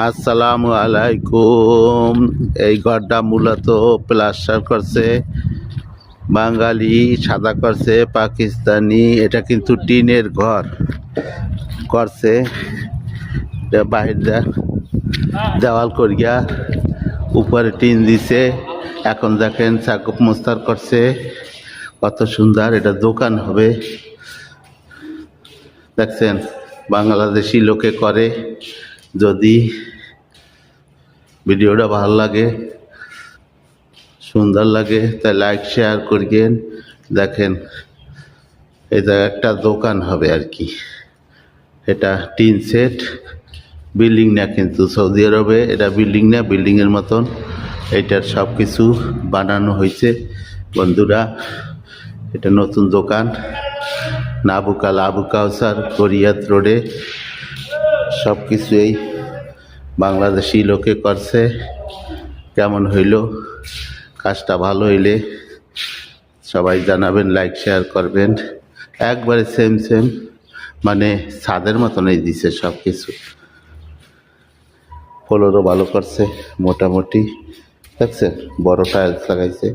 আসসালামু আলাইকুম। এই ঘরটা মূলত প্লাস্টার করছে বাঙালি, সাদা করছে পাকিস্তানি। এটা কিন্তু টিনের ঘর করছে, বাহির দেওয়াল করিয়া উপরে টিন দিছে। এখন দেখেন চাকুপ মোস্তার করছে, কত সুন্দর। এটা দোকান হবে, দেখছেন বাংলাদেশি লোকে করে। যদি ভিডিওটা ভালো লাগে, সুন্দর লাগে, তাই লাইক শেয়ার করিয়েন। দেখেন এটা একটা দোকান হবে আর কি। এটা টিন সেট, বিল্ডিং না, কিন্তু সৌদি আরবে এটা বিল্ডিং না, বিল্ডিংয়ের মতন এটার সব কিছু বানানো হয়েছে বন্ধুরা। এটা নতুন দোকান, নাবুকাল আবু কাউসার কোরিয়াত রোডে। সব কিছু এই বাংলাদেশি লোকে করছে। কেমন হইল? কাজটা ভালো হইলে সবাই জানাবেন, লাইক শেয়ার করবেন। একবারে সেম সেম, মানে ছাদের মতনই দিছে সব কিছু। ফ্লোরও ভালো করছে মোটামুটি, দেখছেন বড় টাইলস লাগাইছে।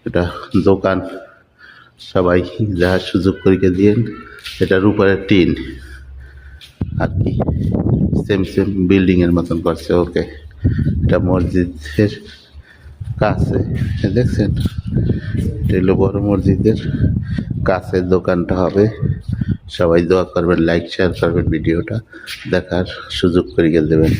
এটা দোকান, সবাই যাওয়ার সুযোগ করিয়ে দিয়েন। এটার উপরে টিন আর কি, সেম সেম বিল্ডিংয়ের মতন করছে। ওকে, এটা মসজিদের কাছে, দেখছেন এটা হলো বড় মসজিদের কাছে দোকানটা হবে। সবাই দোয়া করবেন, লাইক শেয়ার করবেন, ভিডিওটা দেখার সুযোগ করিয়ে দেবেন।